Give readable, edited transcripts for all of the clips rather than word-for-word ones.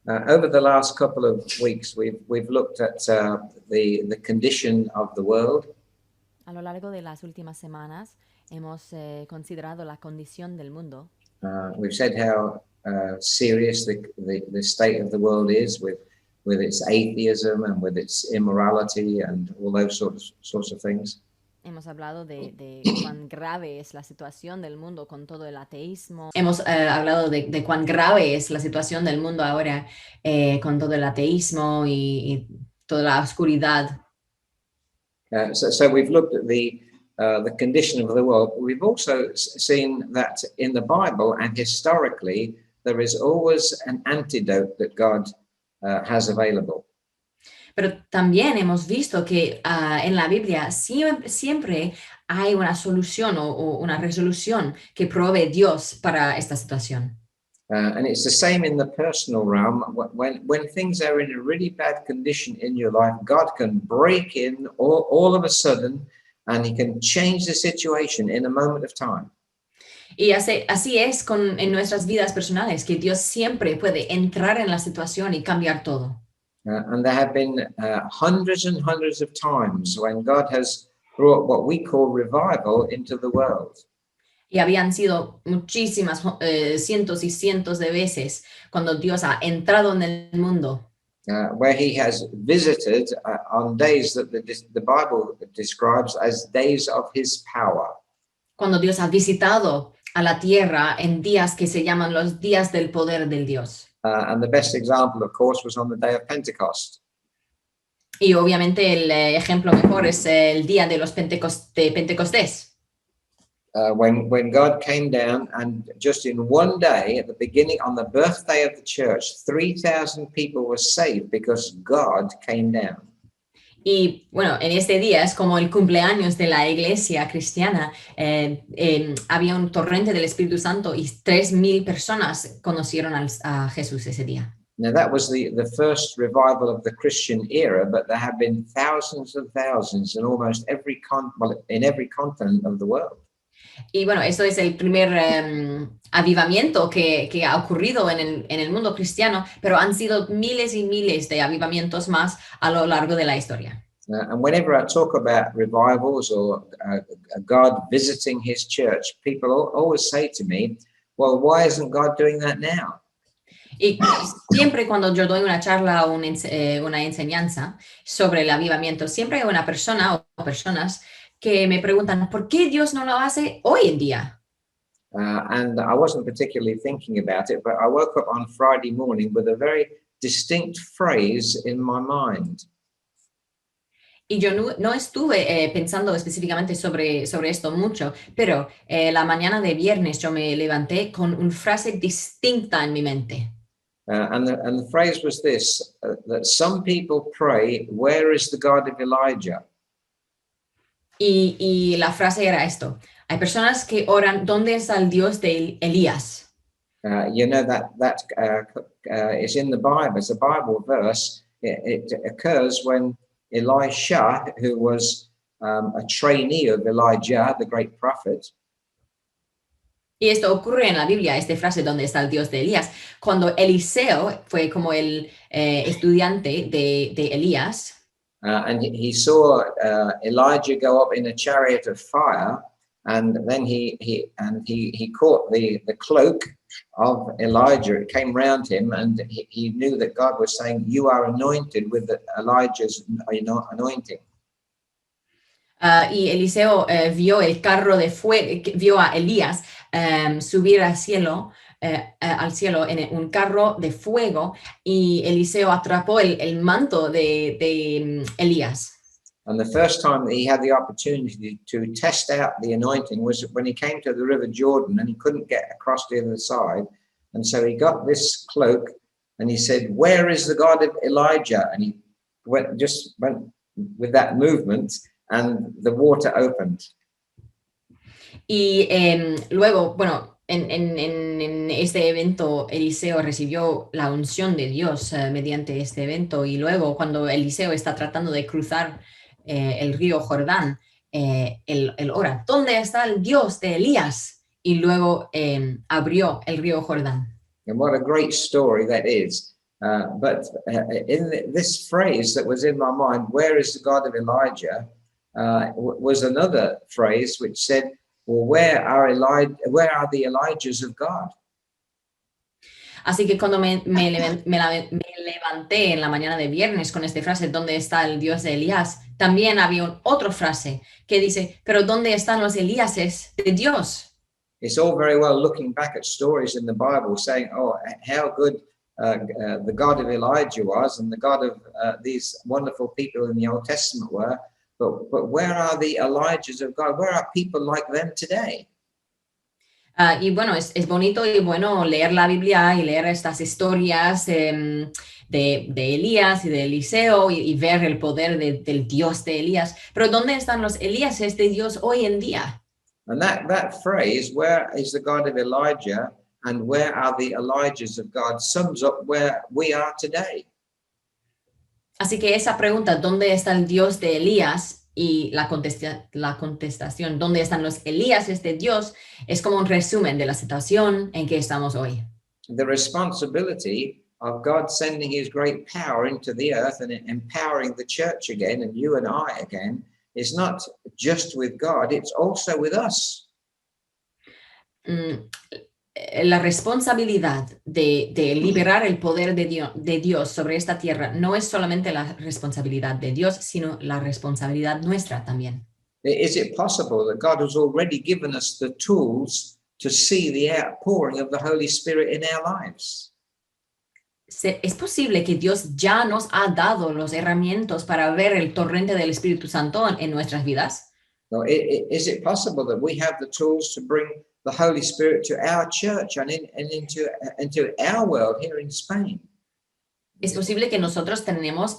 Over the last couple of weeks, we've looked at the condition of the world. A lo largo de las últimas semanas hemos considerado la condición del mundo. We've said how serious the state of the world is with its atheism and with its immorality and all those sorts of things. Hemos hablado de cuán grave es la situación del mundo con todo el ateísmo. Hemos hablado de cuán grave es la situación del mundo ahora con todo el ateísmo y toda la oscuridad. So we've looked at the condition of the world. We've also seen that in the Bible and historically, there is always an antidote that God has available. Pero también hemos visto que en la Biblia siempre hay una solución o una resolución que provee Dios para esta situación. And it's the same in the personal realm. When things are in a really bad condition in your life, God can break in all of a sudden and he can change the situation in a moment of time. Y así es en nuestras vidas personales, que Dios siempre puede entrar en la situación y cambiar todo. And there have been hundreds and hundreds of times when God has brought what we call revival into the world. Y habían sido muchísimas, cientos y cientos de veces cuando Dios ha entrado en el mundo. Where he has visited on days that the Bible describes as days of his power. Cuando Dios ha visitado a la tierra en días que se llaman los días del poder del Dios. And the best example, of course, was on the day of Pentecost. Y obviamente el ejemplo mejor es el día de los Pentecostés. When God came down and just in one day, at the beginning, on the birthday of the church, 3,000 people were saved because God came down. Y bueno, en este día es como el cumpleaños de la iglesia cristiana. Había un torrente del Espíritu Santo y 3,000 personas conocieron a Jesús ese día. Now that was the first revival of the Christian era, but there have been thousands and thousands in almost every continent of the world. Y bueno, eso es el primer avivamiento que ha ocurrido en el mundo cristiano, pero han sido miles y miles de avivamientos más a lo largo de la historia. And whenever I talk about revivals or God visiting his church, people always say to me, well, why isn't God doing that now? Y siempre cuando yo doy una charla o una enseñanza sobre el avivamiento, siempre hay una persona o personas que me preguntan, ¿por qué Dios no lo hace hoy en día? And I wasn't particularly thinking about it, but I woke up on Friday morning with a very distinct phrase in my mind. Y yo no estuve pensando específicamente sobre esto mucho, pero la mañana de viernes yo me levanté con una frase distinta en mi mente. And the phrase was this, that some people pray, where is the God of Elijah? Y la frase era esto. Hay personas que oran, ¿dónde está el Dios de Elías? You know that is in the Bible. It's a Bible verse. It occurs when Elisha, who was a trainee of Elijah, the great prophet. Y esto ocurre en la Biblia, esta frase, ¿dónde está el Dios de Elías? Cuando Eliseo fue como el estudiante de Elías. And he saw Elijah go up in a chariot of fire, and then he caught the cloak of Elijah. It came round him, and he knew that God was saying, "You are anointed with Elijah's anointing." Y Eliseo vio el carro de fuego, vio a Elías subir al cielo en un carro de fuego, y Eliseo atrapó el manto de Elías. And the first time that he had the opportunity to test out the anointing was when he came to the River Jordan and he couldn't get across the other side. And so he got this cloak and he said, "Where is the God of Elijah?" And he went with that movement and the water opened. Y luego, bueno, en este evento Eliseo recibió la unción de Dios mediante este evento, y luego cuando Eliseo está tratando de cruzar el río Jordán, él ora, ¿dónde está el Dios de Elías? Y luego abrió el río Jordán. And what a great story that is. But this phrase that was in my mind, "Where is the God of Elijah?" Was another phrase which said, "Well, where are the Elijahs of God?" Así que cuando me levanté en la mañana de viernes con esta frase, ¿dónde está el Dios de Elías? También había otra frase que dice, pero ¿dónde están los Elíases de Dios? It's all very well looking back at stories in the Bible saying, "Oh, how good the God of Elijah was and the God of these wonderful people in the Old Testament were." But where are the Elijahs of God? Where are people like them today? Y bueno, es bonito y bueno leer la Biblia y leer estas historias de Elías y de Eliseo y ver el poder del Dios de Elías. Pero ¿dónde están los Elíases de Dios hoy en día? And that phrase, "Where is the God of Elijah and where are the Elijahs of God?" sums up where we are today. Así que esa pregunta, ¿dónde está el Dios de Elías? Y la contestación, ¿dónde están los Elíases de Dios? Es como un resumen de la situación en que estamos hoy. The responsibility of God sending his great power into the earth and empowering the church again, and you and I again, is not just with God, it's also with us. La responsabilidad de liberar el poder de Dios sobre esta tierra no es solamente la responsabilidad de Dios, sino la responsabilidad nuestra también. Is it possible that God has already given us the tools to see the outpouring of the Holy Spirit in our lives? Es posible que Dios ya nos ha dado las herramientas para ver el torrente del Espíritu Santo en nuestras vidas. No, is it possible that we have the tools to bring the Holy Spirit to our church and into our world here in Spain? Es posible que nosotros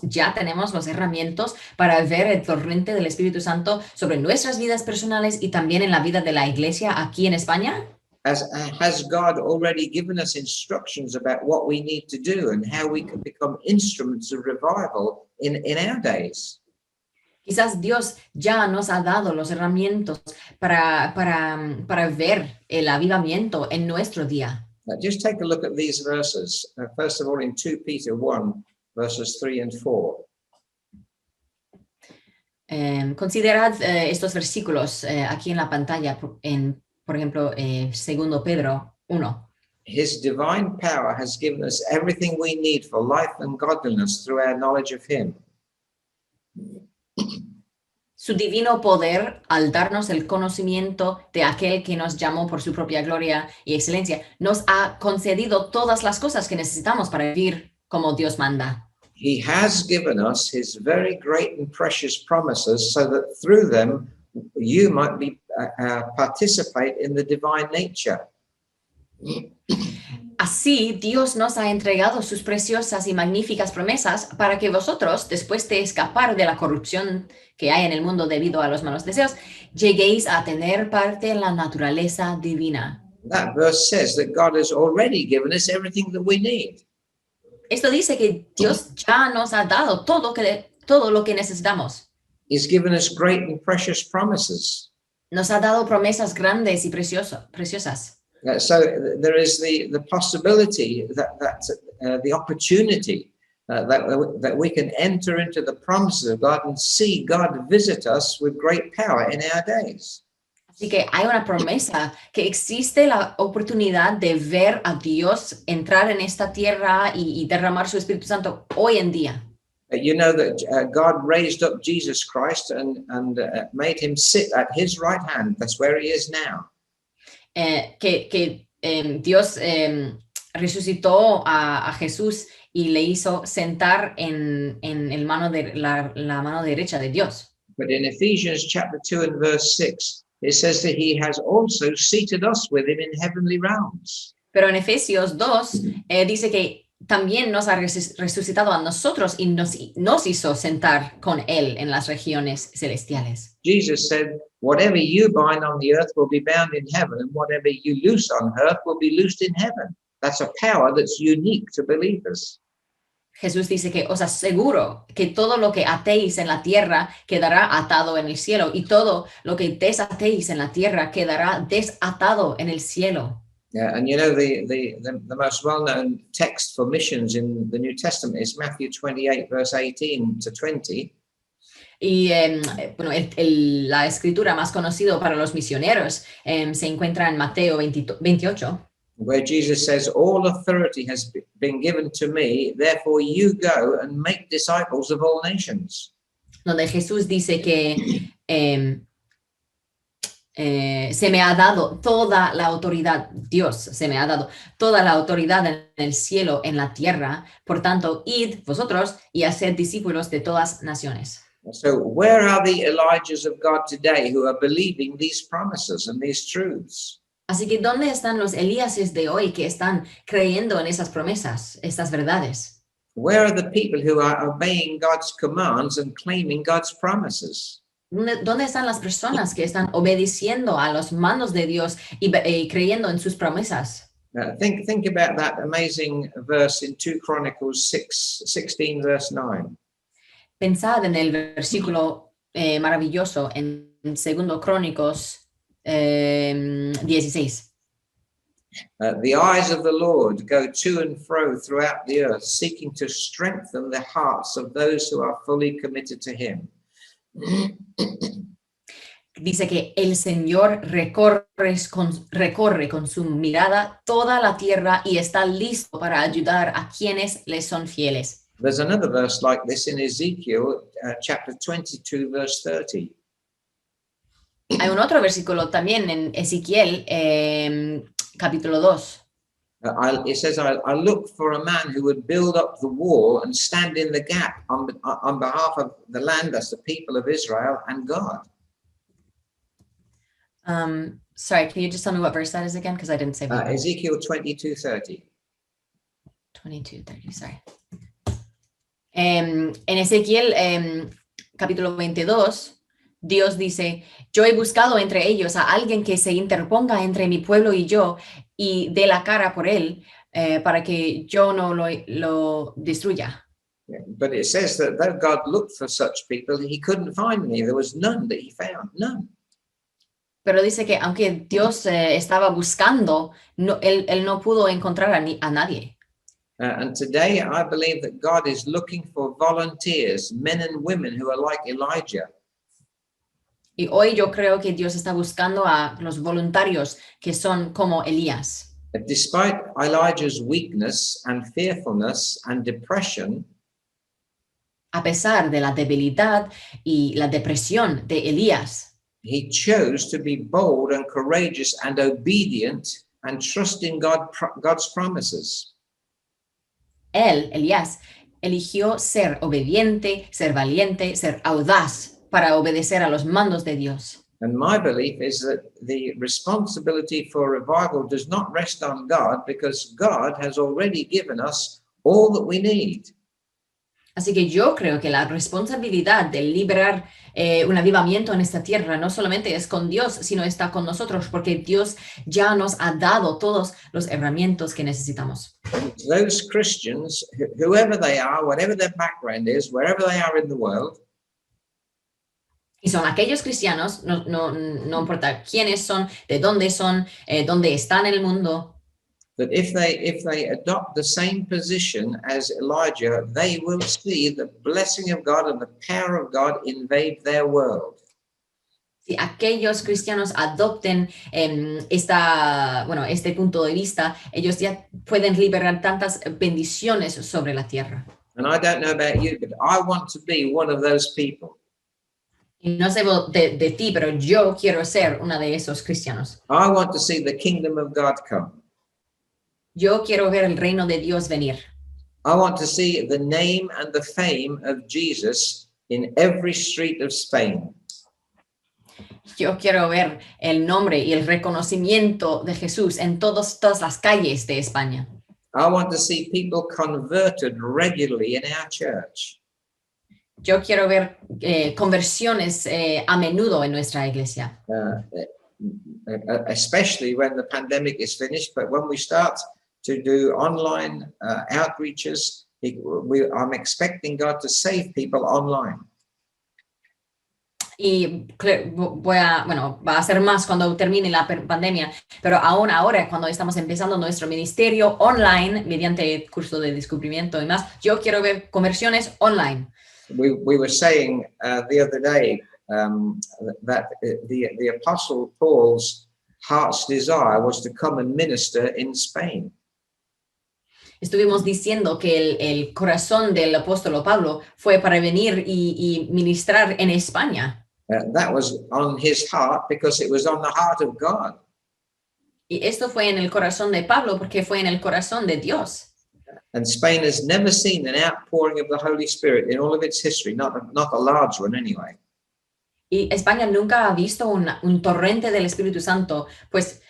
ya tenemos las herramientas para ver el torrente del Espíritu Santo sobre nuestras vidas personales y también en la vida de la iglesia aquí en España. Has God already given us instructions about what we need to do and how we can become instruments of revival in our days? Quizás Dios ya nos ha dado las herramientas para ver el avivamiento en nuestro día. Now, just take a look at these verses. First of all, in 2 Peter 1, verses 3 and 4. Considerad estos versículos aquí en la pantalla, por ejemplo, 2 Pedro 1. His divine power has given us everything we need for life and godliness through our knowledge of him. Su divino poder, al darnos el conocimiento de aquel que nos llamó por su propia gloria y excelencia, nos ha concedido todas las cosas que necesitamos para vivir como Dios manda. He has given us his very great and precious promises so that through them you might participate in the divine nature. Así, Dios nos ha entregado sus preciosas y magníficas promesas para que vosotros, después de escapar de la corrupción que hay en el mundo debido a los malos deseos, lleguéis a tener parte en la naturaleza divina. That verse says that God has already given us everything that we need. Esto dice que Dios ya nos ha dado todo lo que necesitamos. He's given us great and precious promises. Nos ha dado promesas grandes y preciosas. So there is the possibility that the opportunity that we can enter into the promises of God and see God visit us with great power in our days. Así que hay una promesa que existe la oportunidad de ver a Dios entrar en esta tierra y derramar su Espíritu Santo hoy en día. You know that God raised up Jesus Christ and made him sit at his right hand. That's where he is now. Dios resucitó a Jesús y le hizo sentar en la mano derecha de Dios. But in Ephesians chapter 2 and verse 6, it says that he has also seated us with him in heavenly realms. Pero en Efesios 2 dice que también nos ha resucitado a nosotros y nos hizo sentar con él en las regiones celestiales. Jesus said, "Whatever you bind on the earth will be bound in heaven, and whatever you loose on earth will be loosed in heaven." That's a power that's unique to believers. Jesús dice que os aseguro que todo lo que atéis en la tierra quedará atado en el cielo y todo lo que desatéis en la tierra quedará desatado en el cielo. Yeah, and you know the most well-known text for missions in the New Testament is Matthew 28, verse 18 to 20. Y bueno, la escritura más conocida para los misioneros se encuentra en Mateo 28, Where Jesus says, all authority has been given to me, therefore you go and make disciples of all nations. donde Jesús dice que se me ha dado toda la autoridad, Dios se me ha dado toda la autoridad en el cielo, en la tierra, por tanto, id vosotros y haced discípulos de todas naciones. So where are the Elijahs of God today who are believing these promises and these truths? Así que, ¿dónde están los Elíases de hoy que están creyendo en esas promesas, estas verdades? Where are the people who are obeying God's commands and claiming God's promises? ¿Dónde están las personas que están obedeciendo a los mandos de Dios y creyendo en sus promesas? Think about that amazing verse in 2 Chronicles 16, verse 9. Pensad en el versículo maravilloso en 2 Crónicos 16. The eyes of the Lord go to and fro throughout the earth, seeking to strengthen the hearts of those who are fully committed to him. Dice que el Señor recorre con su mirada toda la tierra y está listo para ayudar a quienes le son fieles. There's another verse like this in Ezekiel chapter 22, verse 30. Hay un otro versículo también en Ezequiel capítulo 2. It says, I look for a man who would build up the wall and stand in the gap on behalf of the land, that's the people of Israel, and God. Sorry, can you just tell me what verse that is again? Because I didn't say what. Ezekiel 22:30. 22:30, sorry. En Ezequiel capítulo 22, Dios dice, yo he buscado entre ellos a alguien que se interponga entre mi pueblo y yo y dé la cara por él para que yo no lo destruya. Yeah, but it says that though God looked for such people, he couldn't find any. There was none that he found, none. Pero dice que aunque Dios estaba buscando, él no pudo encontrar a nadie. And today I believe that God is looking for volunteers, men and women who are like Elijah. Y hoy yo creo que Dios está buscando a los voluntarios que son como Elías. Despite Elijah's weakness and fearfulness and depression, A pesar de la debilidad y la depresión de Elías, he chose to be bold and courageous and obedient and trust in God's promises. Elías, eligió ser obediente, ser valiente, ser audaz para obedecer a los mandos de Dios. And my belief is that the responsibility for revival does not rest on God because God has already given us all that we need. Así que yo creo que la responsabilidad de liberar un avivamiento en esta tierra no solamente es con Dios, sino está con nosotros, porque Dios ya nos ha dado todos los herramientas que necesitamos. Those Christians, whoever they are, whatever their background is, wherever they are in the world, y son aquellos cristianos, no importa quiénes son, de dónde son, dónde están en el mundo, that if they adopt the same position as Elijah, they will see the blessing of God and the power of God invade their world. Si aquellos cristianos adopten este punto de vista, ellos ya pueden liberar tantas bendiciones sobre la tierra. And I don't know about you, but I want to be one of those people. Y no sé de ti, pero yo quiero ser una de esos cristianos. I want to see the kingdom of God come. Yo quiero ver el reino de Dios venir. I want to see the name and the fame of Jesus in every street of Spain. Yo quiero ver el nombre y el reconocimiento de Jesús en todas las calles de España. I want to see people converted regularly in our church. Yo quiero ver conversiones a menudo en nuestra iglesia. Especially when the pandemic is finished, but when we start to do online outreaches, I'm expecting God to save people online. bueno, va a ser más cuando termine la pandemia, pero aún ahora, cuando estamos empezando nuestro ministerio online, mediante el curso de descubrimiento y más, yo quiero ver conversiones online. We were saying the other day that the Apostle Paul's heart's desire was to come and minister in Spain. Estuvimos diciendo que el corazón del apóstol Pablo fue para venir y ministrar en España. That was on his heart because it was on the heart of God. Y esto fue en el corazón de Pablo porque fue en el corazón de Dios. And Spain has never seen an outpouring of the Holy Spirit in all of its history, not a large one anyway. Y España nunca ha visto un torrente del Espíritu Santo, pues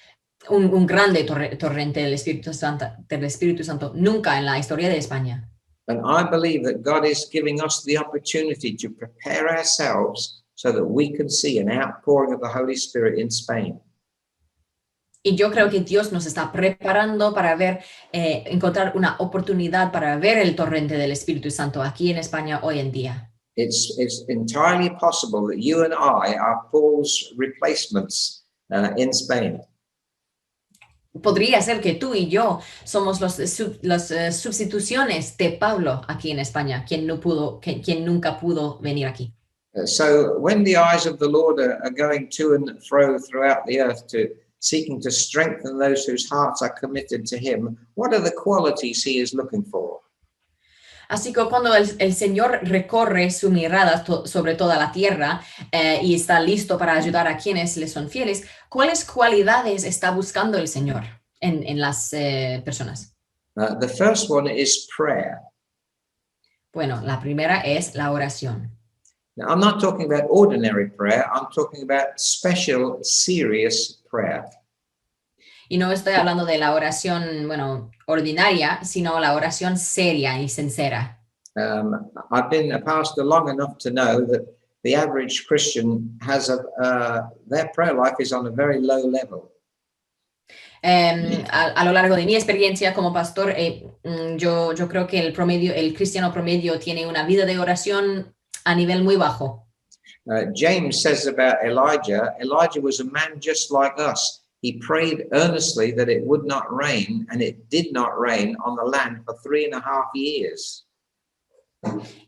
un grande torrente del Espíritu Santo, nunca en la historia de España. And I believe that God is giving us the opportunity to prepare ourselves so that we can see an outpouring of the Holy Spirit in Spain. Y yo creo que Dios nos está preparando para encontrar una oportunidad para ver el torrente del Espíritu Santo aquí en España hoy en día. It's entirely possible that you and I are Paul's replacements in Spain. Podría ser que tú y yo somos las sustituciones de Pablo aquí en España, quien nunca pudo venir aquí. So when the eyes of the Lord are going to and fro throughout the earth seeking to strengthen those whose hearts are committed to him, what are the qualities he is looking for? Así que cuando el Señor recorre su mirada sobre toda la tierra y está listo para ayudar a quienes le son fieles, ¿cuáles cualidades está buscando el Señor en las personas? The first one is prayer. Bueno, la primera es la oración. Now, I'm not talking about ordinary prayer. I'm talking about special, serious prayer. Y no estoy hablando de la oración, bueno, ordinaria, sino la oración seria y sincera. I've been a pastor long enough to know that the average Christian has their prayer life is on a very low level. A lo largo de mi experiencia como pastor, yo creo que el cristiano promedio tiene una vida de oración a nivel muy bajo. James says about Elijah was a man just like us. He prayed earnestly that it would not rain, and it did not rain on the land for 3.5 years.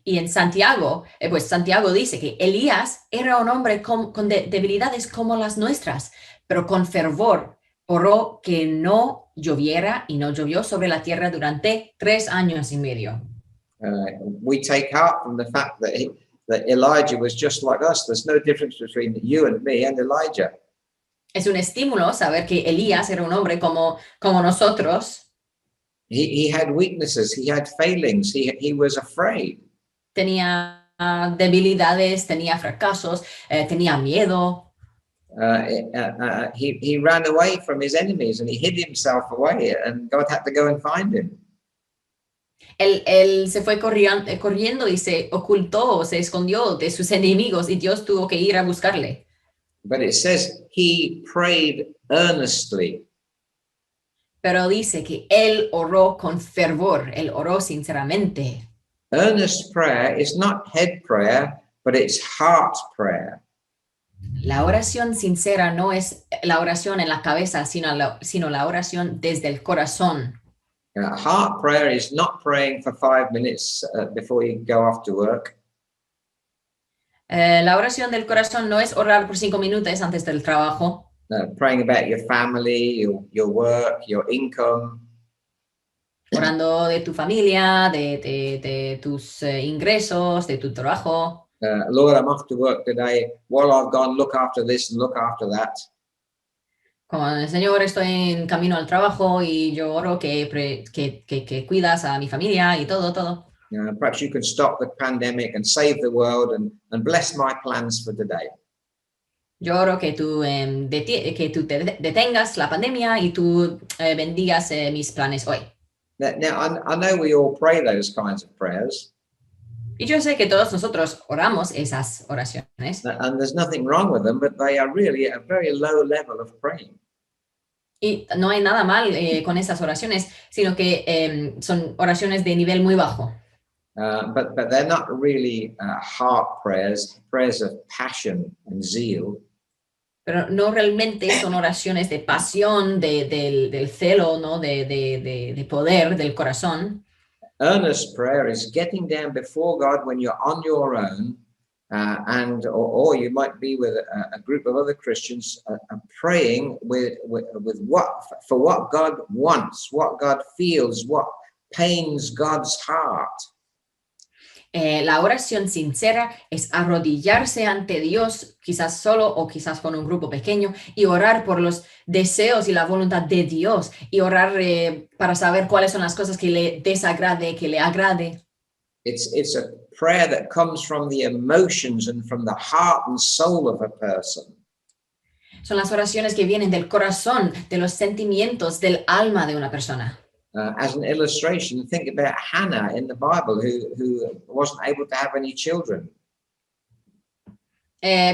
Y en Santiago, pues Santiago dice que Elías era un hombre con debilidades como las nuestras, pero con fervor oró que no lloviera y no llovió sobre la tierra durante 3 años y medio. We take heart from the fact that Elijah was just like us. There's no difference between you and me and Elijah. Es un estímulo saber que Elías era un hombre como nosotros. He had weaknesses, he had failings, he was afraid. Tenía debilidades, tenía fracasos, tenía miedo. He ran away from his enemies and he hid himself away, and God had to go and find him. Él se fue corriendo y se ocultó, se escondió de sus enemigos y Dios tuvo que ir a buscarle. But it says he prayed earnestly. Pero dice que él oró con fervor, él oró sinceramente. Earnest prayer is not head prayer, but it's heart prayer. La oración sincera no es la oración en la cabeza, sino la oración desde el corazón. Heart prayer is not praying for 5 minutes before you go off to work. La oración del corazón no es orar por 5 minutos antes del trabajo. Praying about your family, your work, your income. Orando de tu familia, de tus ingresos, de tu trabajo. Lord, I'm off to work today. While I've gone, look after this and look after that. Como el Señor, estoy en camino al trabajo y yo oro que cuidas a mi familia y todo. Perhaps you can stop the pandemic and save the world and bless my plans for today. Yo oro que tú te detengas la pandemia y tú bendigas mis planes hoy. Now, I know we all pray those kinds of prayers. Y yo sé que todos nosotros oramos esas oraciones. And there's nothing wrong with them, but they are really a very low level of praying. Y no hay nada mal con esas oraciones, sino que son oraciones de nivel muy bajo. but they're not really heart prayers, prayers of passion and zeal. Pero no realmente son oraciones de pasión, del celo, ¿no? De poder del corazón. Earnest prayer is getting down before God when you're on your own, or you might be with a group of other Christians, praying with what God wants, what God feels, what pains God's heart. La oración sincera es arrodillarse ante Dios, quizás solo o quizás con un grupo pequeño, y orar por los deseos y la voluntad de Dios, y orar para saber cuáles son las cosas que le desagrade, que le agrade. It's a prayer that comes from the emotions and from the heart and soul of a person. Son las oraciones que vienen del corazón, de los sentimientos, del alma de una persona. As an illustration, think about Hannah in the Bible, who wasn't able to have any children.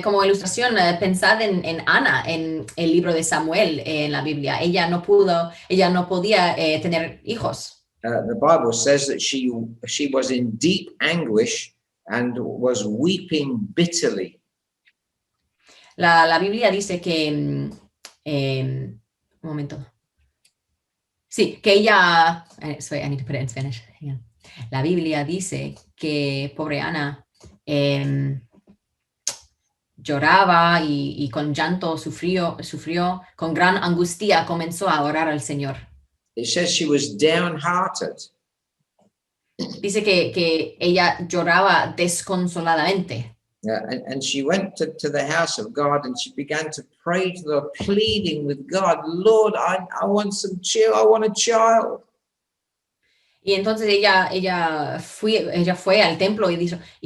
Como ilustración, pensad en Ana, en el libro de Samuel, en la Biblia. Ella no podía tener hijos. The Bible says that she was in deep anguish and was weeping bitterly. La Biblia dice que, un momento. Sí, que ella, sorry, I need to put it in Spanish. Yeah. La Biblia dice que pobre Ana lloraba y con llanto sufrió, con gran angustia comenzó a orar al Señor. It says she was downhearted. Dice que ella lloraba desconsoladamente. And she went to the house of God and she began to pray to the Lord, pleading with God, Lord, I want some child, I want a child. Y entonces ella fue al templo y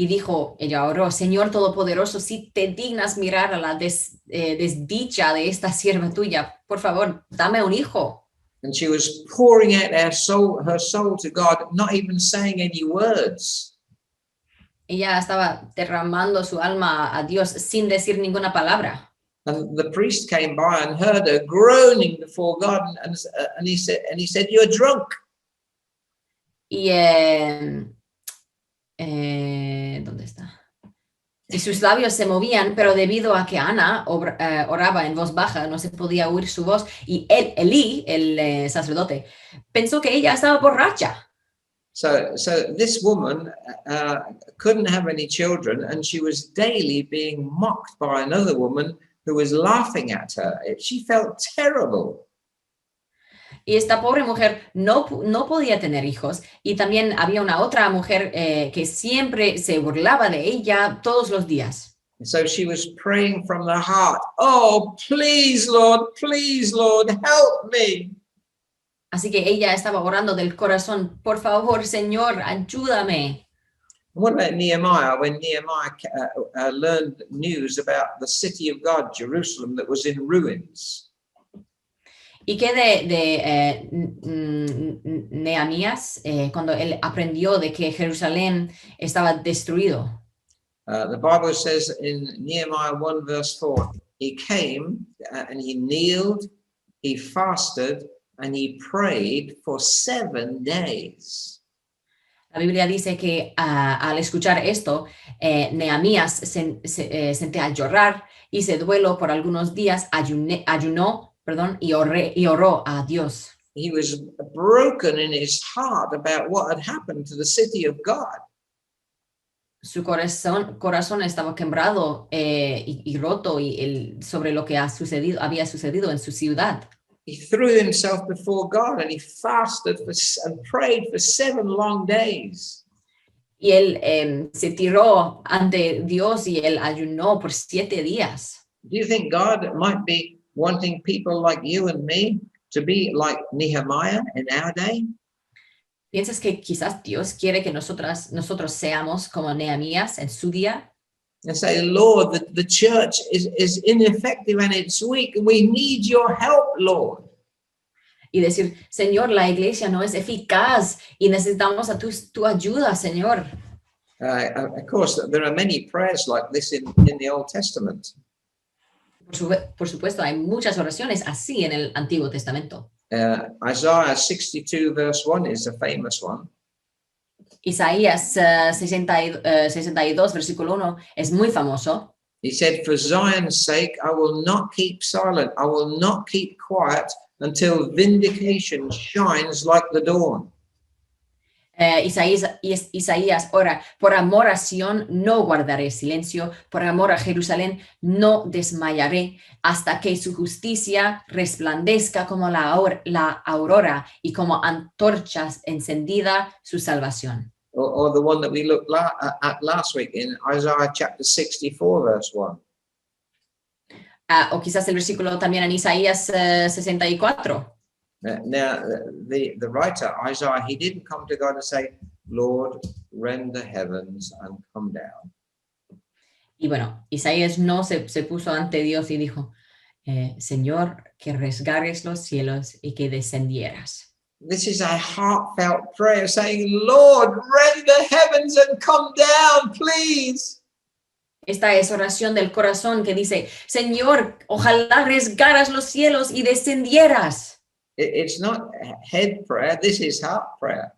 dijo, ella oró, Señor Todopoderoso, si te dignas mirar a la desdicha de esta sierva tuya, por favor, dame un hijo. And she was pouring out her soul to God, not even saying any words. Ella estaba derramando su alma a Dios sin decir ninguna palabra. And the priest came by and heard her groaning before God, and he said, "You're drunk." Y ¿dónde está? Y sus labios se movían, pero debido a que Ana oraba en voz baja, no se podía oír su voz. Y Elí, el sacerdote, pensó que ella estaba borracha. So this woman couldn't have any children, and she was daily being mocked by another woman who was laughing at her. She felt terrible. Y esta pobre mujer no podía tener hijos, y también había una otra mujer que siempre se burlaba de ella todos los días. So she was praying from the heart, "Oh, please, Lord, help me." Así que ella estaba orando del corazón, por favor, Señor, ayúdame. What about Nehemiah? When Nehemiah learned news about the city of God, Jerusalem, that was in ruins. ¿Y qué de Nehemías cuando él aprendió de que Jerusalén estaba destruido? The Bible says in Nehemiah 1 verse 4, he came and he kneeled, he fasted, and he prayed for 7 days. La Biblia dice que al escuchar esto, Nehemías se sentía a llorar, hizo duelo por algunos días, ayunó, y oró a Dios. He was broken in his heart about what had happened to the city of God. Su corazón estaba quebrado y roto sobre lo que había sucedido en su ciudad. He threw himself before God and he fasted and prayed for 7 long days. Y él se tiró ante Dios y él ayunó por 7 días. Do you think God might be wanting people like you and me to be like Nehemiah in our day? ¿Piensas que quizás Dios quiere que nosotros seamos como Nehemías en su día? And say, Lord, the church is ineffective and it's weak, and we need your help, Lord. Y decir, Señor, la iglesia no es eficaz y necesitamos a tu ayuda, Señor. Of course, there are many prayers like this in the Old Testament. Por supuesto, hay muchas oraciones así en el Antiguo Testamento. Isaiah 62 verse 1 is a famous one. Isaías 62, versículo 1, es muy famoso. He said, "For Zion's sake, I will not keep silent. I will not keep quiet until vindication shines like the dawn." Isaías ora, por amor a Sión no guardaré silencio, por amor a Jerusalén no desmayaré, hasta que su justicia resplandezca como la aurora y como antorchas encendida su salvación. Or the one that we looked at last week in Isaiah chapter 64, verse 1. O quizás el versículo también en Isaías 64. Now, the writer, Isaiah, he didn't come to God and say, "Lord, rend the heavens and come down." Y bueno, Isaías no se puso ante Dios y dijo, Señor, que rasgares los cielos y que descendieras. This is a heartfelt prayer saying, "Lord, rend the heavens and come down, please." Esta es oración del corazón que dice, Señor, ojalá rasgaras los cielos y descendieras. It's not head prayer, this is heart prayer.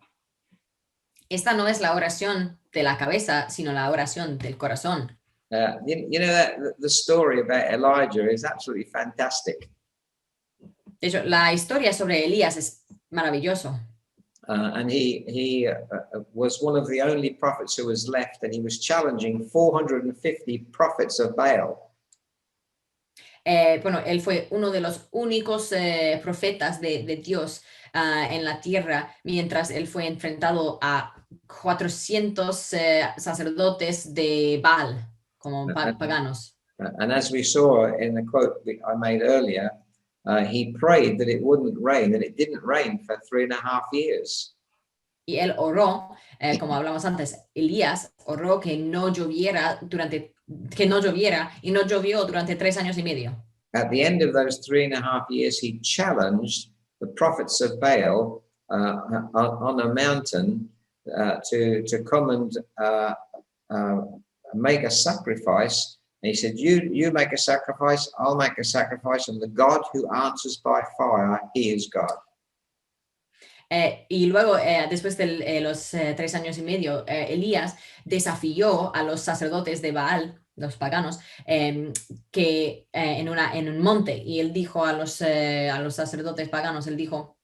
Esta no es la oración de la cabeza, sino la oración del corazón. You know that the story about Elijah is absolutely fantastic. De hecho, la historia sobre Elías es maravilloso. And he was one of the only prophets who was left, and he was challenging 450 prophets of Baal. Bueno, él fue uno de los únicos profetas de Dios en la tierra, mientras él fue enfrentado a 400 sacerdotes de Baal, como paganos. And as we saw in the quote that I made earlier, he prayed that it wouldn't rain, and it didn't rain for 3.5 years. Y él oró, como hablamos antes, Elías oró que no lloviera y no llovió durante 3 años y medio. At the end of those 3.5 years, he challenged the prophets of Baal on a mountain to come and make a sacrifice. And he said, you make a sacrifice, I'll make a sacrifice, and the God who answers by fire, he is God. Y luego, después de los 3 años y medio, Elías desafió a los sacerdotes de Baal, los paganos, que en un monte, y él dijo a los sacerdotes paganos, él dijo,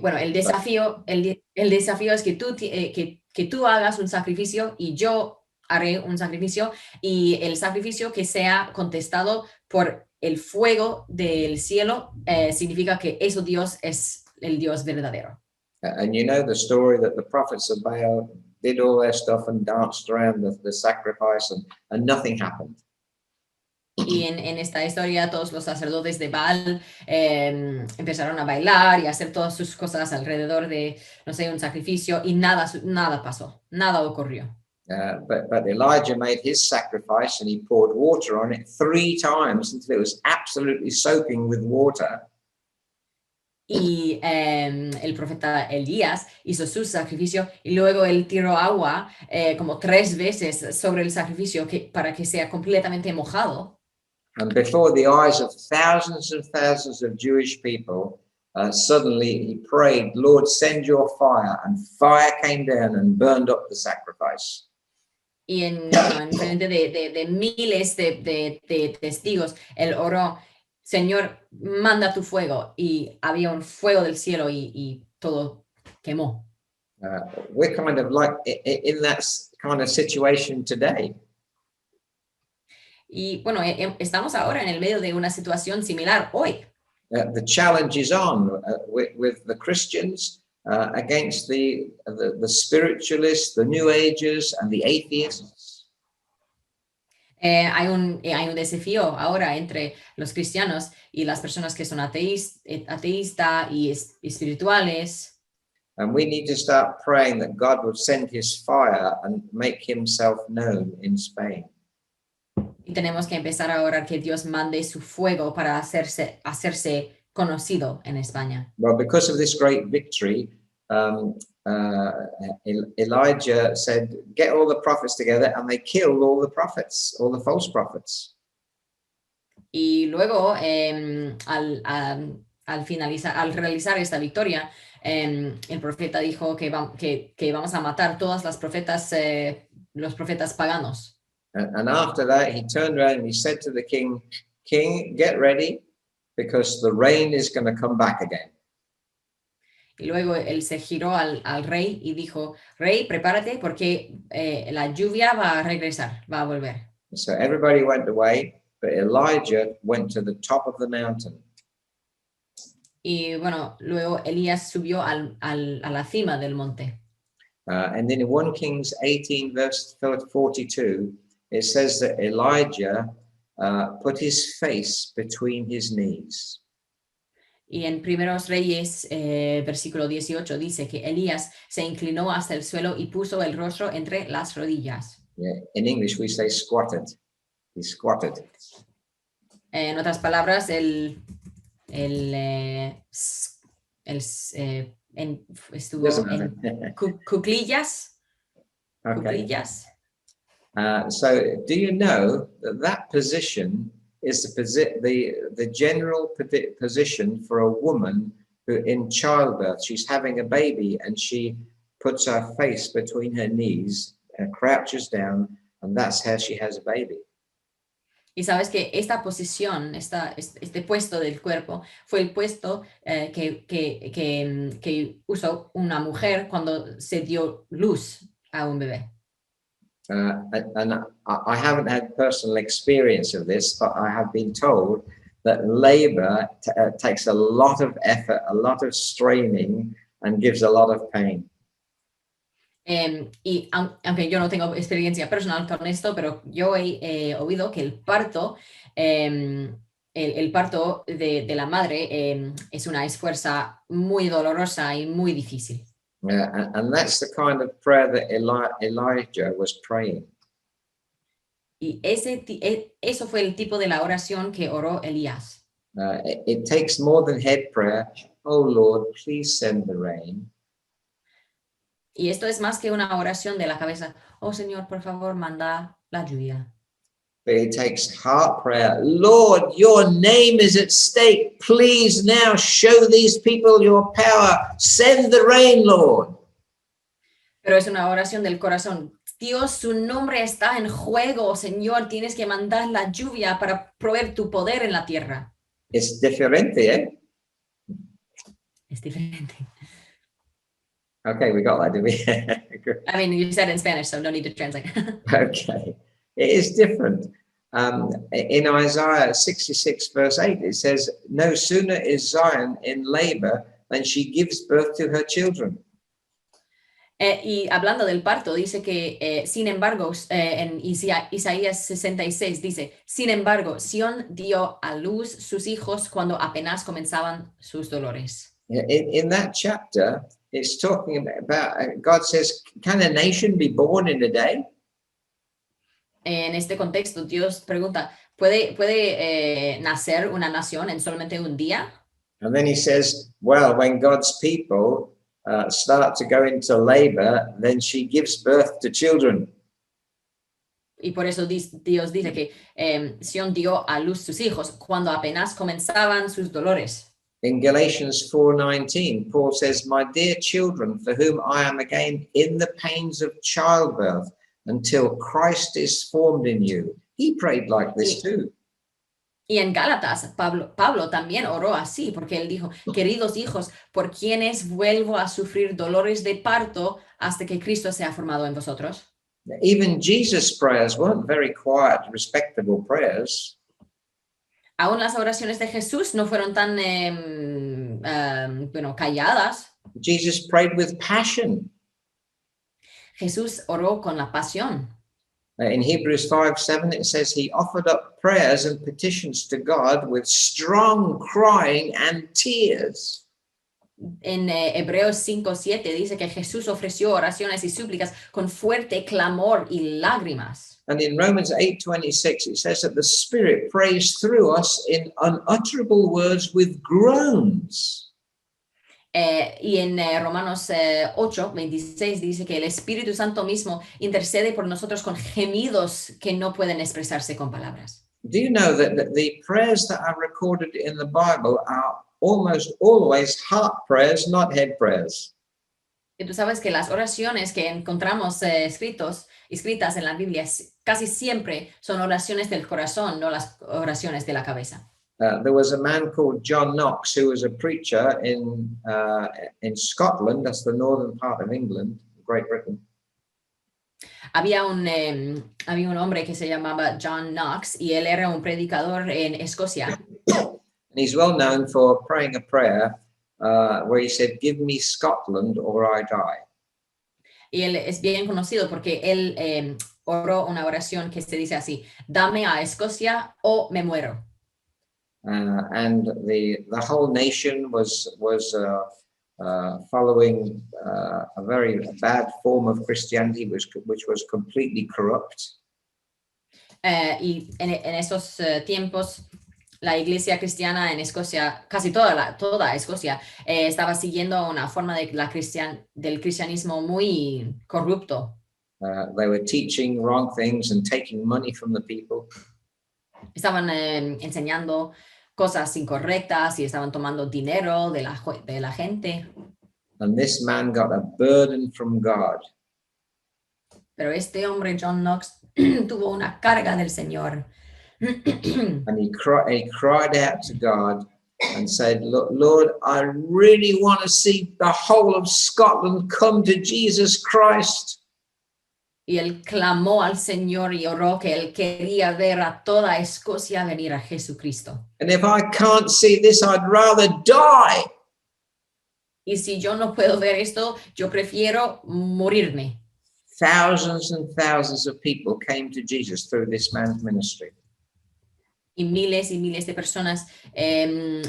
bueno, el desafío es que tú hagas un sacrificio y yo haré un sacrificio, y el sacrificio que sea contestado por el fuego del cielo significa que eso Dios es el Dios verdadero. And you know the story that the prophets of Baal did all their stuff and danced around the sacrifice, and nothing happened. Y en esta historia todos los sacerdotes de Baal empezaron a bailar y a hacer todas sus cosas alrededor de, no sé, un sacrificio, y nada pasó, nada ocurrió. But Elijah made his sacrifice, and he poured water on it 3 times until it was absolutely soaking with water. Y el profeta Elías hizo su sacrificio, y luego él tiró agua como 3 veces sobre el sacrificio para que sea completamente mojado. And before the eyes of thousands and thousands of Jewish people, suddenly he prayed, "Lord, send your fire," and fire came down and burned up the sacrifice. Y en frente de miles de testigos, él oró, Señor, manda tu fuego, y había un fuego del cielo y todo quemó. We're kind of like in that kind of situation today. Y bueno, estamos ahora en el medio de una situación similar hoy. The challenge is on with the Christians against the spiritualists, the New Agers, and the atheists. Hay un desafío ahora entre los cristianos y las personas que son ateístas y espirituales. And we need to start praying that God would send his fire and make himself known in Spain. Y tenemos que empezar a orar que Dios mande su fuego para hacerse conocido en España. Well, because of this great victory, Elijah said, "Get all the prophets together," and they killed all the prophets, all the false prophets. Y luego, al realizar esta victoria, el profeta dijo que vamos a matar todas las profetas, los profetas paganos. And after that, he turned around and he said to the king, King, get ready, because the rain is going to come back again. Y luego él se giró al rey y dijo, rey, prepárate porque la lluvia va a regresar, va a volver. So everybody went away, but Elijah went to the top of the mountain. Y bueno, luego Elías subió a la cima del monte. And then in 1 Kings 18, verse 42, it says that Elijah put his face between his knees. Y en Primeros Reyes, versículo 18, dice que Elías se inclinó hasta el suelo y puso el rostro entre las rodillas. Yeah, in English, we say squatted. He squatted. En otras palabras, estuvo Doesn't en matter. cuclillas. Okay. Cuclillas. So, do you know that position is the general position for a woman who, in childbirth, she's having a baby and she puts her face between her knees and crouches down, and that's how she has a baby. Y sabes que esta posición, este puesto del cuerpo, fue el puesto que usó una mujer cuando se dio luz a un bebé. And I haven't had personal experience of this, but I have been told that labor takes a lot of effort, a lot of straining, and gives a lot of pain. Y aunque yo no tengo experiencia personal con esto, pero yo he oído que el parto, el parto de la madre es una esfuerza muy dolorosa y muy difícil. And that's the kind of prayer that Elijah was praying. Y eso fue el tipo de la oración que oró Elías. It takes more than head prayer. Oh Lord, please send the rain. Y esto es más que una oración de la cabeza. Oh Señor, por favor, manda la lluvia. But it takes heart prayer. Lord, your name is at stake. Please now show these people your power. Send the rain, Lord. Pero es una oración del corazón. Dios, su nombre está en juego. Señor, tienes que mandar la lluvia para proveer tu poder en la tierra. It's diferente, eh? Es diferente. Okay, we got that, did we? I mean, you said in Spanish, so no need to translate. Okay, it is different. In Isaiah 66, verse 8, it says, no sooner is Zion in labor than she gives birth to her children. Y hablando del parto, dice que, sin embargo, en Isaías 66 dice, sin embargo, Sión dio a luz sus hijos cuando apenas comenzaban sus dolores. In that chapter, it's talking about God says, can a nation be born in a day? En este contexto, Dios pregunta, ¿puede nacer una nación en solamente un día? And then he says, well, when God's people start to go into labor, then she gives birth to children. Y por eso Dios dice que Sión dio a luz sus hijos cuando apenas comenzaban sus dolores. In Galatians 4:19, Paul says, my dear children, for whom I am again in the pains of childbirth until Christ is formed in you. He prayed like this too. Y en Gálatas, Pablo también oró así, porque él dijo, queridos hijos, por quienes vuelvo a sufrir dolores de parto hasta que Cristo sea formado en vosotros. Even Jesus' prayers weren't very quiet, respectable prayers. Aún las oraciones de Jesús no fueron tan calladas. Jesus prayed with passion. Jesús oró con la pasión. In Hebrews 5:7, it says he offered up prayers and petitions to God with strong crying and tears. En Hebreos 5:7 dice que Jesús ofreció oraciones y súplicas con fuerte clamor y lágrimas. And in Romans 8:26, it says that the Spirit prays through us in unutterable words with groans. Y en Romanos 8:26 dice que el Espíritu Santo mismo intercede por nosotros con gemidos que no pueden expresarse con palabras. Do you know that the prayers that are recorded in the Bible are almost always heart prayers, not head prayers. Y tú sabes que las oraciones que encontramos escritas en la Biblia casi siempre son oraciones del corazón, no las oraciones de la cabeza. There was a man called John Knox who was a preacher in Scotland, that's the northern part of England, Great Britain. Había un hombre que se llamaba John Knox y él era un predicador en Escocia. And he's well known for praying a prayer where he said, "Give me Scotland or I die." Y él es bien conocido porque él oró una oración que se dice así: dame a Escocia o me muero. And the whole nation was following a very bad form of Christianity, which was completely corrupt. Y en esos tiempos, la iglesia cristiana en Escocia, casi toda Escocia, estaba siguiendo una forma del cristianismo muy corrupto. They were teaching wrong things and taking money from the people. Estaban enseñando cosas incorrectas y estaban tomando dinero de la gente. And this man got a burden from God. Pero este hombre, John Knox, tuvo una carga del Señor. And he cried out to God and said, Lord, I really want to see the whole of Scotland come to Jesus Christ. Y él clamó al Señor y oró que él quería ver a toda Escocia venir a Jesucristo. And if I can't see this, I'd rather die. Y si yo no puedo ver esto, yo prefiero morirme. Thousands and thousands of people came to Jesus through this man's ministry. Y miles de personas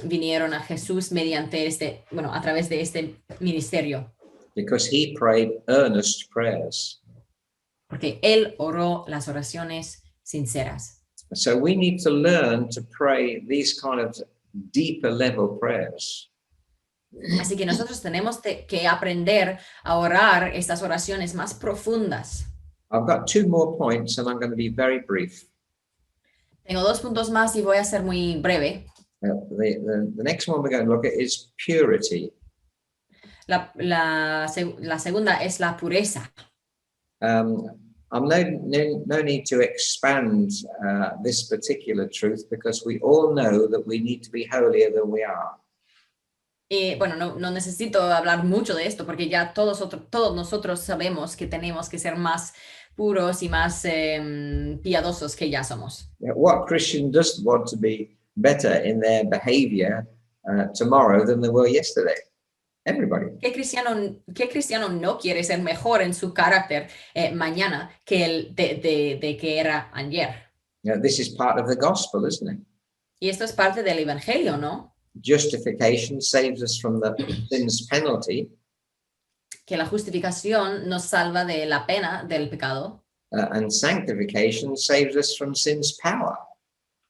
vinieron a Jesús a través de este ministerio. Because he prayed earnest prayers. Porque él oró las oraciones sinceras. So we need to learn to pray these kind of deeper level prayers. Así que nosotros tenemos que aprender a orar estas oraciones más profundas. I've got 2 more points and I'm going to be very brief. Tengo 2 puntos más y voy a ser muy breve. The next one we're going to look at is purity. La segunda es la pureza. I'm no need to expand this particular truth because we all know that we need to be holier than we are. Bueno, no necesito hablar mucho de esto porque ya todos nosotros sabemos que tenemos que ser más puros y más piadosos que ya somos. What Christian doesn't want to be better in their behavior tomorrow than they were yesterday? Everybody. ¿Qué cristiano no quiere ser mejor en su carácter mañana que el de que era ayer? This is part of the gospel, isn't it? Y esto es parte del evangelio, ¿no? Justification saves us from the sin's penalty. Que la justificación nos salva de la pena del pecado. And sanctification saves us from sin's power.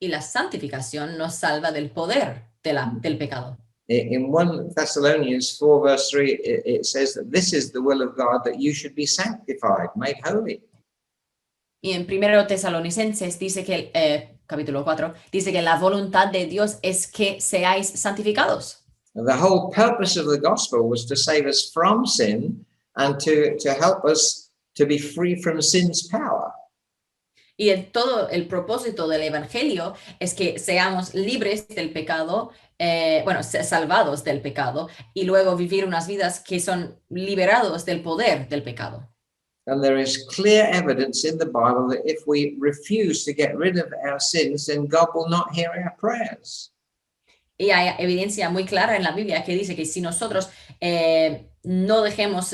Y la santificación nos salva del poder del pecado. In 1 Thessalonians 4 verse 3, it says that this is the will of God, that you should be sanctified, made holy. Y en 1 Tesalonicenses dice que, capítulo 4, dice que la voluntad de Dios es que seáis santificados. And the whole purpose of the gospel was to save us from sin and to help us to be free from sin's power. Y todo el propósito del evangelio es que seamos libres del pecado, salvados del pecado, y luego vivir unas vidas que son liberados del poder del pecado. And there is clear evidence in the Bible that if we refuse to get rid of our sins, then God will not hear our prayers. Y hay evidencia muy clara en la Biblia que dice que si nosotros no dejemos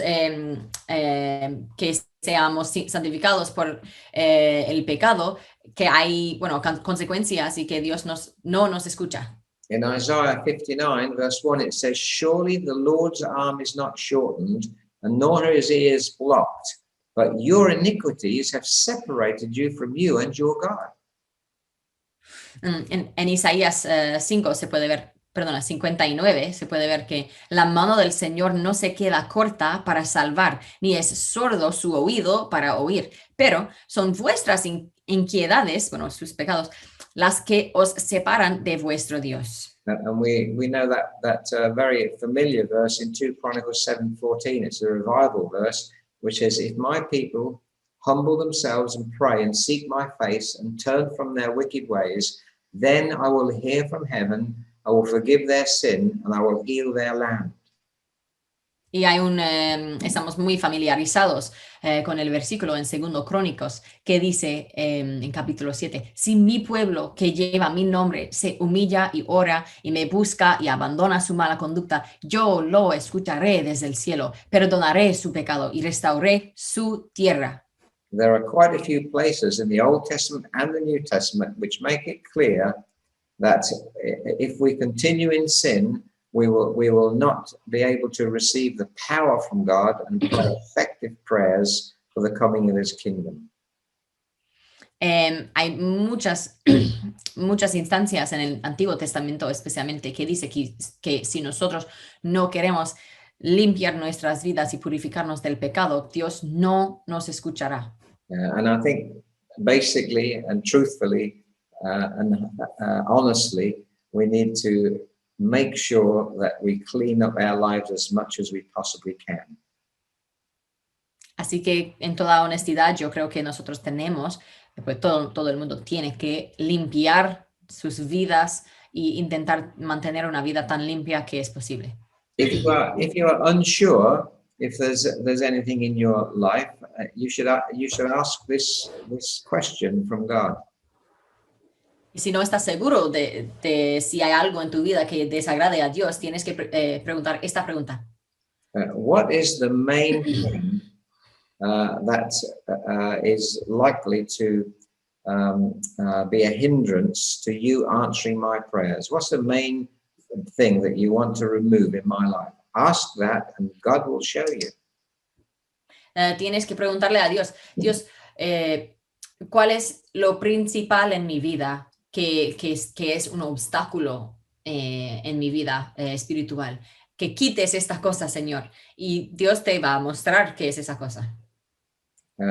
que seamos santificados por el pecado, que hay consecuencias y que Dios no nos escucha. In Isaiah 59 verse 1 it says, "Surely the Lord's arm is not shortened, and nor are his ears blocked, but your iniquities have separated you from you and your God." En Isaías 59 se puede ver que la mano del Señor no se queda corta para salvar, ni es sordo su oído para oír, pero son vuestras inquietudes, sus pecados, las que os separan de vuestro Dios. And we know that very familiar verse in 2 Chronicles 7:14. It's a revival verse, which says, "If my people humble themselves and pray and seek my face and turn from their wicked ways, then I will hear from heaven, I will forgive their sin, and I will heal their land." Y estamos muy familiarizados con el versículo en Segundo Crónicos que dice en capítulo 7, si mi pueblo que lleva mi nombre se humilla y ora y me busca y abandona su mala conducta, yo lo escucharé desde el cielo, perdonaré su pecado y restauraré su tierra. There are quite a few places in the Old Testament and the New Testament which make it clear that if we continue in sin, we will not be able to receive the power from God and pray effective prayers for the coming of his kingdom. Hay muchas instancias en el Antiguo Testamento especialmente que dice que si nosotros no queremos limpiar nuestras vidas y purificarnos del pecado, Dios no nos escuchará. And I think basically and truthfully and honestly, we need to make sure that we clean up our lives as much as we possibly can. Así que en toda honestidad yo creo que nosotros tenemos, pues todo el mundo tiene que limpiar sus vidas e intentar mantener una vida tan limpia que es posible. If you are unsure if there's anything in your life, you should ask this question from God. Y si no estás seguro de si hay algo en tu vida que desagrade a Dios, tienes que preguntar esta pregunta. What is the main thing that is likely to be a hindrance to you answering my prayers? What's the main thing that you want to remove in my life? Ask that and God will show you. Tienes que preguntarle a Dios, Dios, ¿cuál es lo principal en mi vida que es un obstáculo en mi vida espiritual? Que quites esta cosa, Señor, y Dios te va a mostrar qué es esa cosa.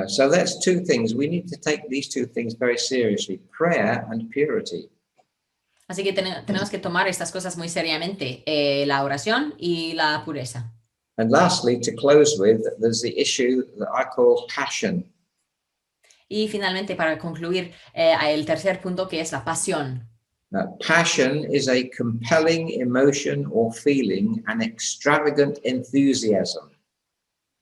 So that's two things. We need to take these two things very seriously, prayer and purity. Así que tenemos que tomar estas cosas muy seriamente, la oración y la pureza. And lastly, to close with, there's the issue that I call passion. Y finalmente, para concluir, el tercer punto que es la pasión. Passion is a compelling emotion or feeling, an extravagant enthusiasm.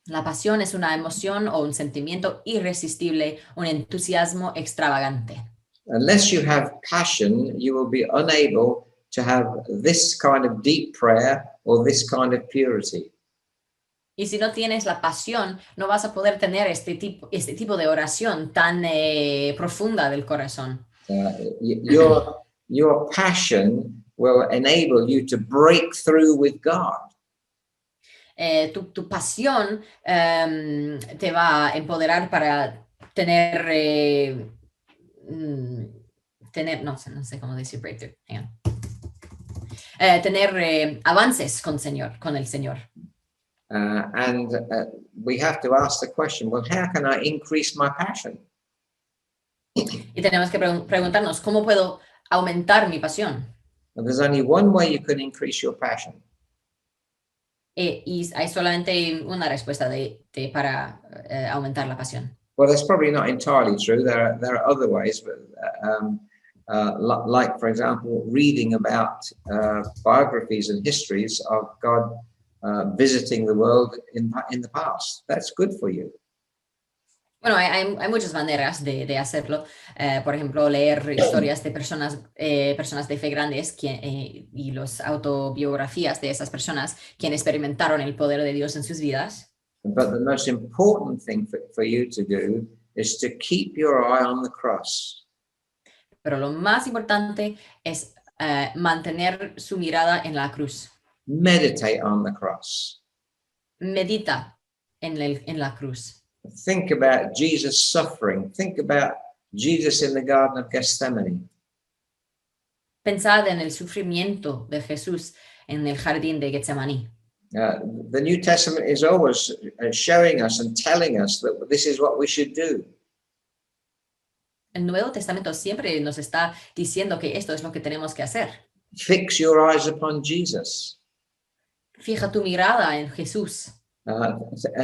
La pasión es una emoción o un sentimiento irresistible, un entusiasmo extravagante. Unless you have passion, you will be unable to have this kind of deep prayer or this kind of purity. Y si no tienes la pasión, no vas a poder tener este tipo de oración tan profunda del corazón. Your passion will enable you to break through with God. Tu pasión te va a empoderar para tener, no sé cómo decir breakthrough. Tener avances con el Señor. And we have to ask the question, well, how can I increase my passion? Y tenemos que preguntarnos, ¿cómo puedo aumentar mi pasión? And there's only one way you can increase your passion. Y hay solamente una respuesta para aumentar la pasión. Well, that's probably not entirely true. There are other ways, but like, for example, reading about biographies and histories of God visiting the world in the past. That's good for you. Bueno, hay muchas maneras de hacerlo. Por ejemplo, leer historias de personas de fe grandes y las autobiografías de esas personas quienes experimentaron el poder de Dios en sus vidas. But the most important thing for you to do is to keep your eye on the cross. Pero lo más importante es mantener su mirada en la cruz. Meditate on the cross. Medita en la cruz. Think about Jesus' suffering. Think about Jesus in the Garden of Gethsemane. Pensad en el sufrimiento de Jesús en el jardín de Getsemaní. The New Testament is always showing us and telling us that this is what we should do. El Nuevo Testamento siempre nos está diciendo que esto es lo que tenemos que hacer. Fix your eyes upon Jesus. Fija tu mirada en Jesús.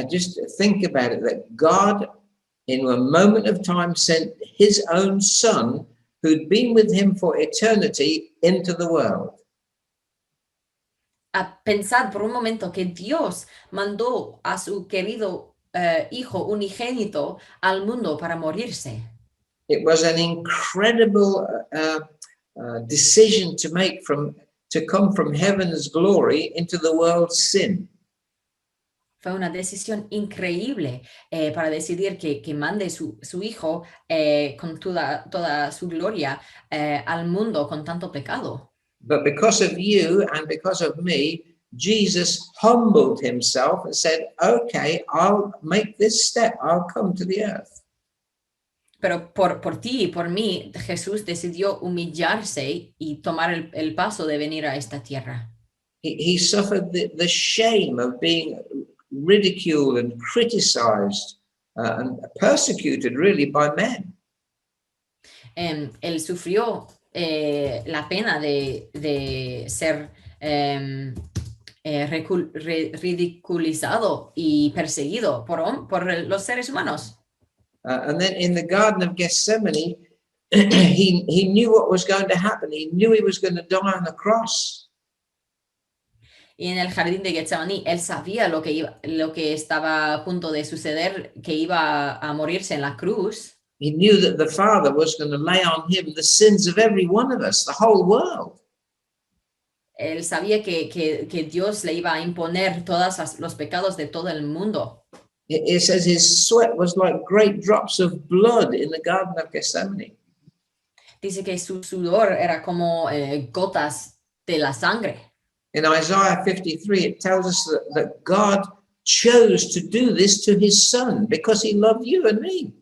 Just think about it, that God, in a moment of time, sent his own son, who'd been with him for eternity, into the world. Pensad por un momento que Dios mandó a su querido Hijo unigénito al mundo para morirse. It was an incredible decision to make, to come from heaven's glory into the world's sin. Fue una decisión increíble para decidir que mande su hijo con toda su gloria al mundo con tanto pecado. But because of you and because of me, Jesus humbled himself and said, okay, I'll make this step. I'll come to the earth. Pero por ti y por mí, Jesús decidió humillarse y tomar el paso de venir a esta tierra. He suffered the shame of being ridiculed and criticized and persecuted really by men. Él sufrió la pena de ser ridiculizado y perseguido por los seres humanos. And then in the Garden of Gethsemane, he knew what was going to happen. He knew he was going to die on the cross. Y en el jardín de Getsemaní, él sabía lo que estaba a punto de suceder, que iba a morirse en la cruz. He knew that the Father was going to lay on him the sins of every one of us, the whole world. Él sabía que Dios le iba a imponer todos los pecados de todo el mundo. It says his sweat was like great drops of blood in the Garden of Gethsemane. Dice que su sudor era como gotas de la sangre. In Isaiah 53, it tells us that God chose to do this to his son because he loved you and me.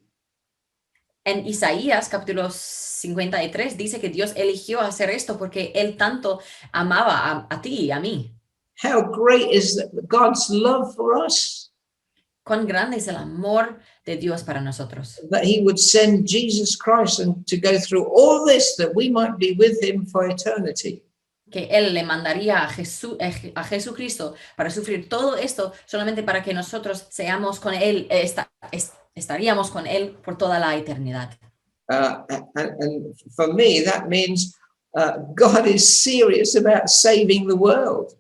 En Isaías capítulo 53 dice que Dios eligió hacer esto porque él tanto amaba a ti y a mí. How great is God's love for us? Cuán grande es el amor de Dios para nosotros. That he would send Jesus Christ and to go through all this that we might be with him for eternity. Que él le mandaría a Jesucristo para sufrir todo esto solamente para que nosotros seamos con él, estaríamos con él por toda la eternidad. And for me, that means God is serious about saving the world.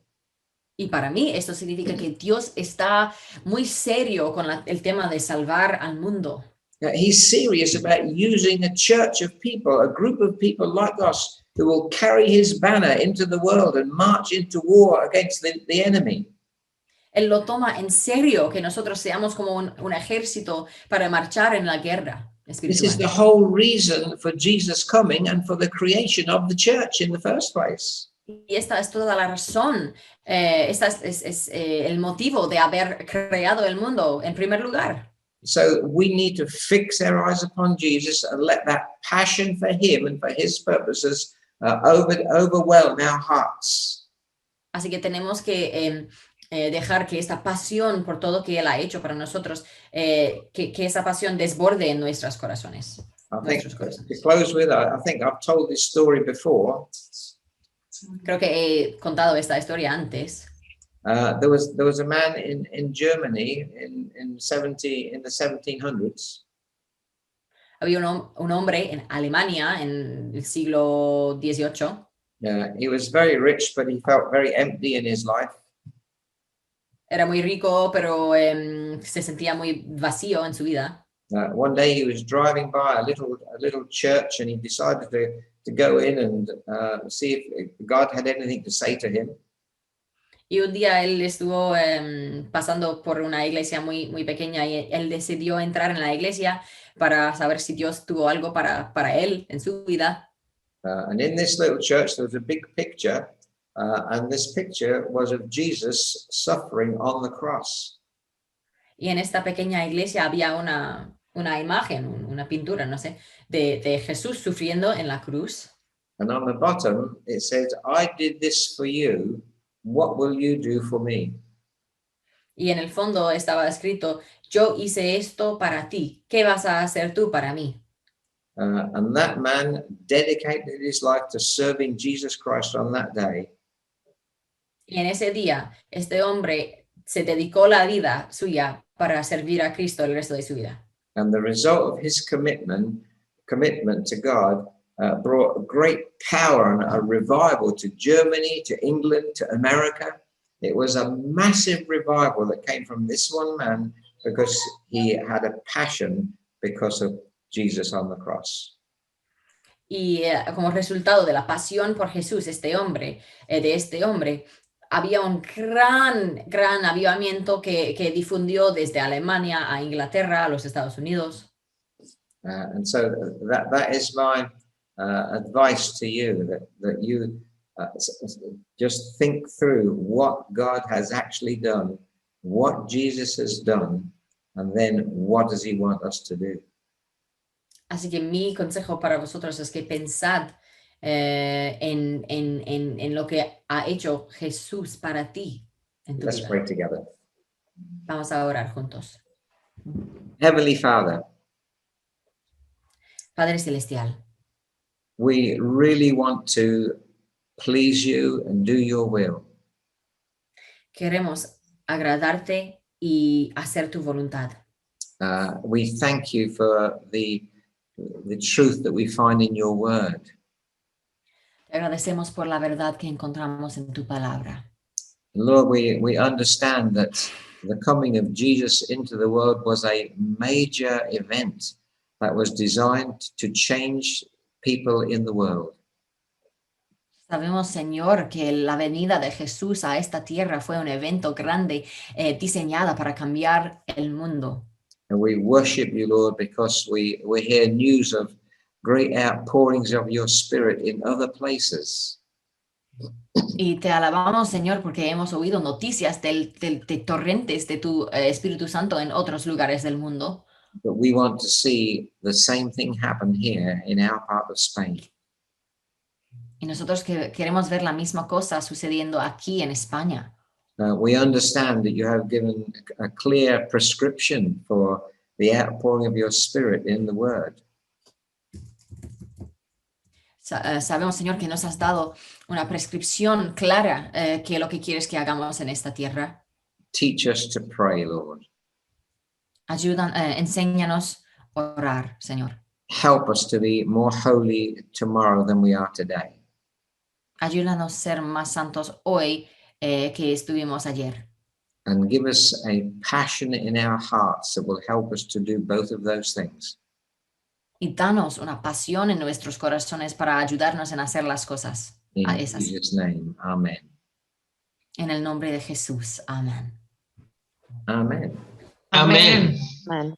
Y para mí esto significa que Dios está muy serio con el tema de salvar al mundo. He's serious about using a church of people, a group of people like us, who will carry his banner into the world and march into war against the enemy. Él lo toma en serio que nosotros seamos como un ejército para marchar en la guerra This is the espiritual. whole reason for Jesus coming and for the creation of the church in the first place. Y esta es toda la razón, esta es el motivo de haber creado el mundo en primer lugar. So we need to fix our eyes upon Jesus and let that passion for him and for his purposes overwhelm our hearts. Así que tenemos que dejar que esta pasión por todo que Él ha hecho para nosotros, que esa pasión desborde en nuestros corazones. I think Nuestros corazones. to close with, I think I've told this story before. Creo que he contado esta historia antes. There was a man in Germany in the 1700s. Había un hombre en Alemania en el siglo XVIII. He was very rich, but he felt very empty in his life. Era muy rico, pero se sentía muy vacío en su vida. One day he was driving by a little church, and he decided to go in and see if God had anything to say to him. Y un día él estuvo pasando por una iglesia muy, muy pequeña y él decidió entrar en la iglesia para saber si Dios tuvo algo para él en su vida. And in this little church, there was a big picture, and this picture was of Jesus suffering on the cross. Y en esta pequeña iglesia había una imagen, una pintura, no sé, de Jesús sufriendo en la cruz. And on the bottom, it says, I did this for you. What will you do for me? Y en el fondo estaba escrito, yo hice esto para ti, ¿qué vas a hacer tú para mí? And that man dedicated his life to serving Jesus Christ on that day. Y en ese día, este hombre se dedicó la vida suya para servir a Cristo el resto de su vida. And the result of his commitment to God brought great power and a revival to Germany, to England, to America. It was a massive revival that came from this one man because he had a passion because of Jesus on the cross. Y como resultado de la pasión por Jesús, de este hombre, había un gran avivamiento que difundió desde Alemania a Inglaterra, a los Estados Unidos. And so that is my advice to you, that you just think through what God has actually done, what Jesus has done, and then what does he want us to do. Así que mi consejo para vosotros es que pensad en lo que ha hecho Jesús para ti en tu Let's vida. pray together. Vamos a orar juntos. Heavenly Father, Padre Celestial, we really want to please you and do your will. queremos agradarte y hacer tu voluntad. We thank you for the truth that we find in your word. Te agradecemos por la verdad que encontramos en tu palabra. Lord, we understand that the coming of Jesus into the world was a major event that was designed to change people in the world. Sabemos, Señor, que la venida de Jesús a esta tierra fue un evento grande diseñada para cambiar el mundo. And we worship you, Lord, because we hear news of great outpourings of your spirit in other places. Y te alabamos, Señor, porque hemos oído noticias de torrentes de tu Espíritu Santo en otros lugares del mundo. But we want to see the same thing happen here in our part of Spain. Y nosotros queremos ver la misma cosa sucediendo aquí en España. We understand that you have given a clear prescription for the outpouring of your spirit in the word. Sabemos, Señor, que nos has dado una prescripción clara que lo que quieres que hagamos en esta tierra. Teach us to pray, Lord. Enséñanos a orar, Señor. Help us to be more holy tomorrow than we are today. Ayúdanos a ser más santos hoy que estuvimos ayer. And give us a passion in our hearts that will help us to do both of those things. Y danos una pasión en nuestros corazones para ayudarnos en hacer las cosas. In Esas. Jesus' name, amen. En el nombre de Jesús. Amén. Amen. Amen. Amen.